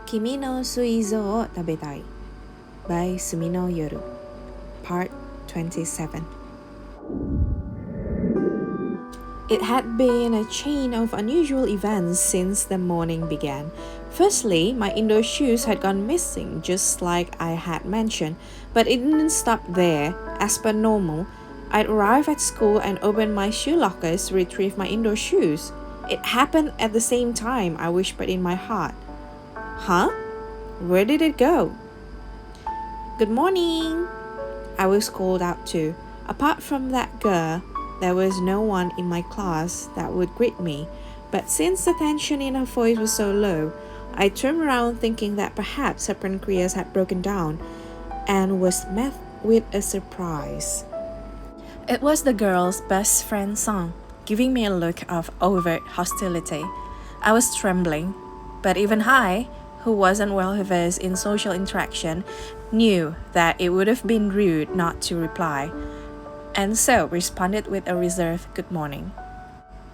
君の水蔵を食べたい by Sumino Yoru Part 27. It had been a chain of unusual events since the morning began. Firstly, my indoor shoes had gone missing, just like I had mentioned, but it didn't stop there. As per normal, I'd arrive at school and open my shoe lockers to retrieve my indoor shoes. It happened at the same time, I whispered in my heart. Huh? Where did it go? Good morning, I was called out to. Apart from that girl, there was no one in my class that would greet me, but since the tension in her voice was so low, I turned around thinking that perhaps her pancreas had broken down and was met with a surprise. It was the girl's best friend Song, giving me a look of overt hostility. I was trembling, but even I, who wasn't well versed in social interaction, knew that it would have been rude not to reply, and so responded with a reserved good morning.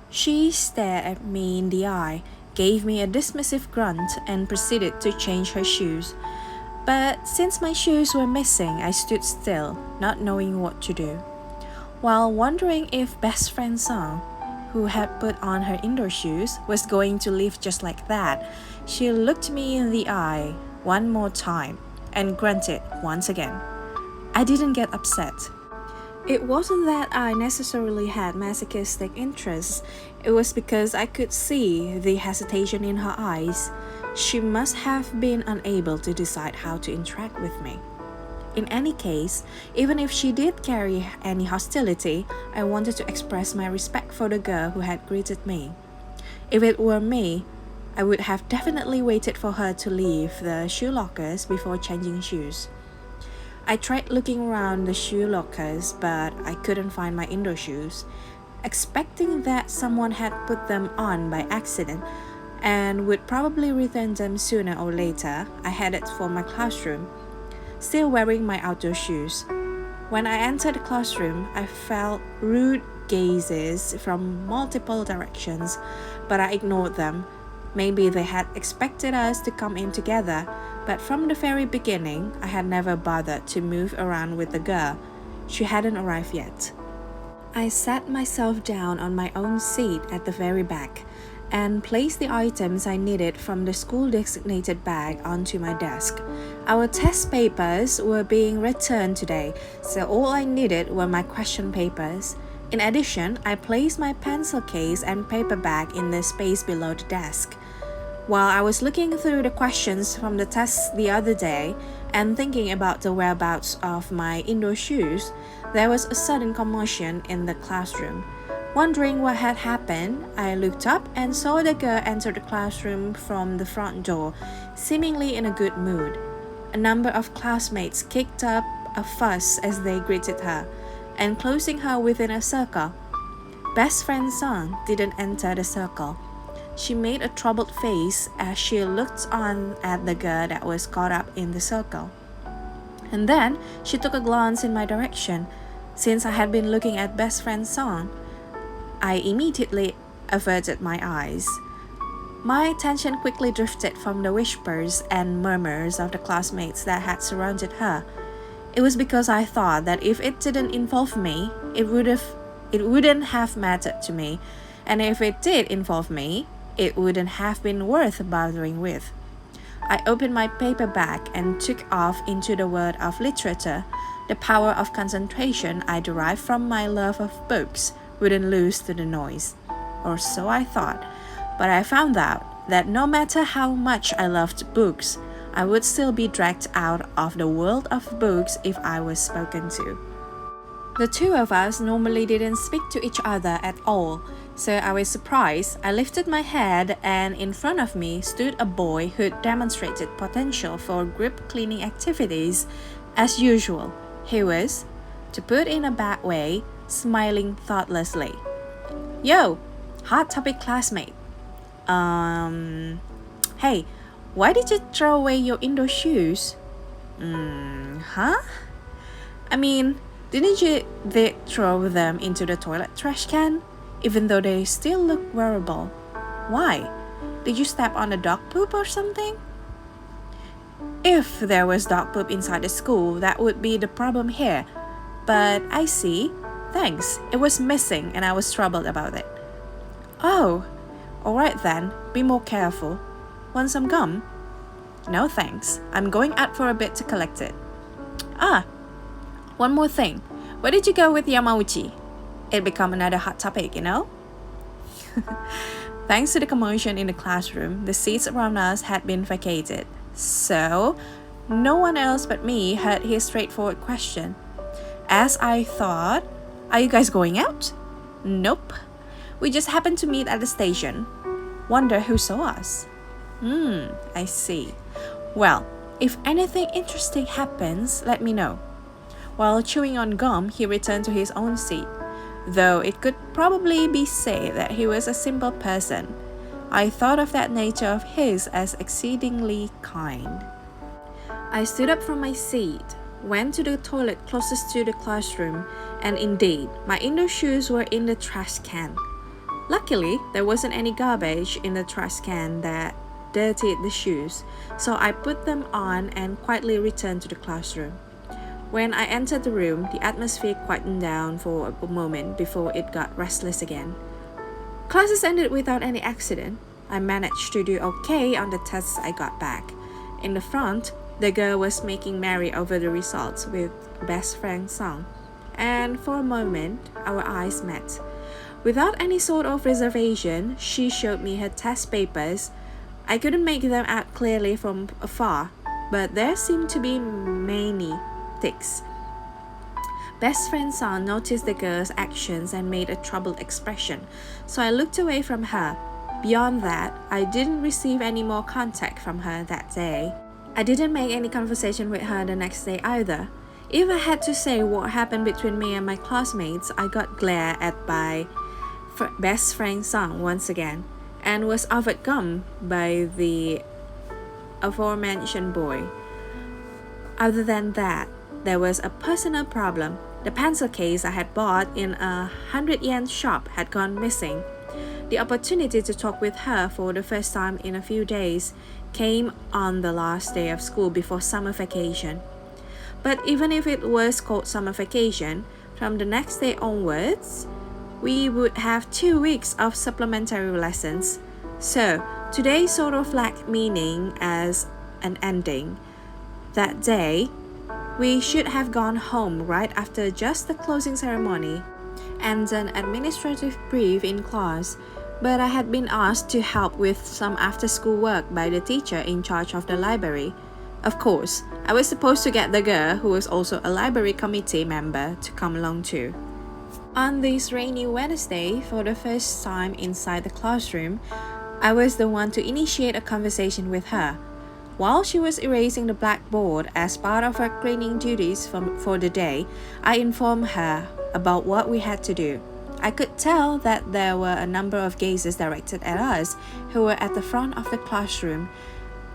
She stared at me in the eye, gave me a dismissive grunt, and proceeded to change her shoes. But since my shoes were missing, I stood still, not knowing what to do. While wondering if best friend Song, who had put on her indoor shoes, was going to leave just like that, she looked me in the eye one more time and grunted once again. I didn't get upset. It wasn't that I necessarily had masochistic interests. It was because I could see the hesitation in her eyes. She must have been unable to decide how to interact with me. In any case, even if she did carry any hostility, I wanted to express my respect for the girl who had greeted me. If it were me, I would have definitely waited for her to leave the shoe lockers before changing shoes. I tried looking around the shoe lockers, but I couldn't find my indoor shoes. Expecting that someone had put them on by accident and would probably return them sooner or later, I headed for my classroom, still wearing my outdoor shoes. When I entered the classroom, I felt rude gazes from multiple directions, but I ignored them. Maybe they had expected us to come in together, but from the very beginning, I had never bothered to move around with the girl. She hadn't arrived yet. I sat myself down on my own seat at the very back and placed the items I needed from the school-designated bag onto my desk. Our test papers were being returned today, so all I needed were my question papers. In addition, I placed my pencil case and paper bag in the space below the desk. While I was looking through the questions from the test the other day and thinking about the whereabouts of my indoor shoes, there was a sudden commotion in the classroom. Wondering what had happened, I looked up and saw the girl enter the classroom from the front door, seemingly in a good mood. A number of classmates kicked up a fuss as they greeted her, enclosing her within a circle. Best friend Song didn't enter the circle. She made a troubled face as she looked on at the girl that was caught up in the circle. And then she took a glance in my direction. Since I had been looking at best friend Song, I immediately averted my eyes. My attention quickly drifted from the whispers and murmurs of the classmates that had surrounded her. It was because I thought that if it didn't involve me, it wouldn't have mattered to me, and if it did involve me, it wouldn't have been worth bothering with. I opened my paper bag and took off into the world of literature. The power of concentration I derived from my love of books wouldn't lose to the noise, or so I thought, but I found out that no matter how much I loved books, I would still be dragged out of the world of books if I was spoken to. The two of us normally didn't speak to each other at all, so I was surprised. I lifted my head and in front of me stood a boy who demonstrated potential for group cleaning activities. As usual, he was, to put in a bad way, smiling thoughtlessly. Yo, hot topic classmate. Hey, why did you throw away your indoor shoes? Huh? I mean, didn't you throw them into the toilet trash can, even though they still look wearable? Why? Did you step on a dog poop or something? If there was dog poop inside the school, that would be the problem here. But I see. Thanks. It was missing and I was troubled about it. Oh, alright then. Be more careful. Want some gum? No thanks. I'm going out for a bit to collect it. Ah, one more thing. Where did you go with Yamauchi? It became another hot topic, you know? Thanks to the commotion in the classroom, the seats around us had been vacated. So, no one else but me heard his straightforward question. As I thought, are you guys going out? Nope. We just happened to meet at the station. Wonder who saw us. I see. Well, if anything interesting happens, let me know. While chewing on gum, he returned to his own seat. Though it could probably be said that he was a simple person, I thought of that nature of his as exceedingly kind. I stood up from my seat, went to the toilet closest to the classroom, and indeed, my indoor shoes were in the trash can. Luckily, there wasn't any garbage in the trash can that dirtied the shoes, so I put them on and quietly returned to the classroom. When I entered the room, the atmosphere quietened down for a moment before it got restless again. Classes ended without any accident. I managed to do okay on the tests I got back. In the front, the girl was making merry over the results with best friend Song, and for a moment, our eyes met. Without any sort of reservation, she showed me her test papers. I couldn't make them out clearly from afar, but there seemed to be many ticks. Best friend Song noticed the girl's actions and made a troubled expression, so I looked away from her. Beyond that, I didn't receive any more contact from her that day. I didn't make any conversation with her the next day either. If I had to say what happened between me and my classmates, I got glared at by best friend Song once again, and was offered gum by the aforementioned boy. Other than that, there was a personal problem. The pencil case I had bought in a 100-yen shop had gone missing. The opportunity to talk with her for the first time in a few days came on the last day of school before summer vacation. But even if it was called summer vacation, from the next day onwards, we would have 2 weeks of supplementary lessons. So, today sort of lacked meaning as an ending. That day, we should have gone home right after just the closing ceremony and an administrative brief in class, but I had been asked to help with some after-school work by the teacher in charge of the library. Of course, I was supposed to get the girl, who was also a library committee member, to come along too. On this rainy Wednesday, for the first time inside the classroom, I was the one to initiate a conversation with her. While she was erasing the blackboard as part of her cleaning duties for the day, I informed her about what we had to do. I could tell that there were a number of gazes directed at us who were at the front of the classroom,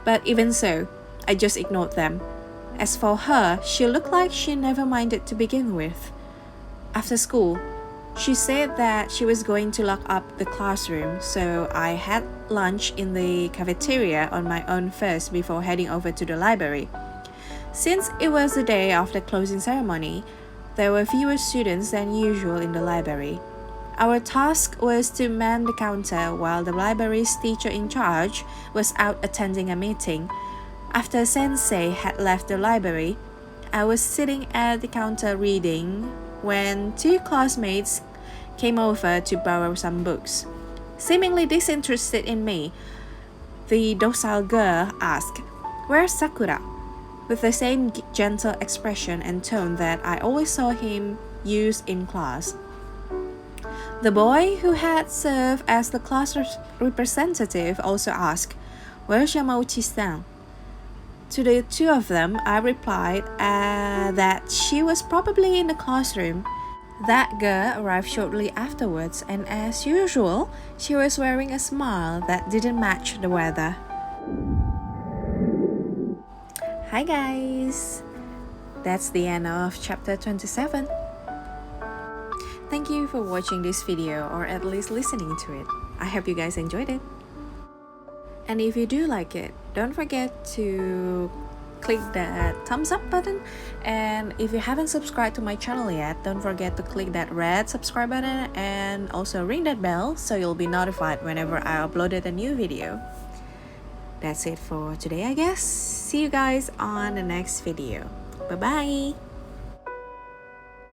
but even so, I just ignored them. As for her, she looked like she never minded to begin with. After school, she said that she was going to lock up the classroom, so I had lunch in the cafeteria on my own first before heading over to the library. Since it was the day of the closing ceremony, there were fewer students than usual in the library. Our task was to man the counter while the library's teacher in charge was out attending a meeting. After Sensei had left the library, I was sitting at the counter reading when 2 classmates came over to borrow some books. Seemingly disinterested in me, the docile girl asked, "Where's Sakura?" with the same gentle expression and tone that I always saw him use in class. The boy who had served as the class representative also asked, "Where's Yamauchi-san?" To the 2 of them, I replied that she was probably in the classroom. That girl arrived shortly afterwards, and as usual, she was wearing a smile that didn't match the weather. Hi guys! That's the end of chapter 27. Thank you for watching this video, or at least listening to it. I hope you guys enjoyed it. And if you do like it, don't forget to click that thumbs up button. And if you haven't subscribed to my channel yet, don't forget to click that red subscribe button and also ring that bell so you'll be notified whenever I uploaded a new video. That's it for today, I guess. See you guys on the next video. Bye bye.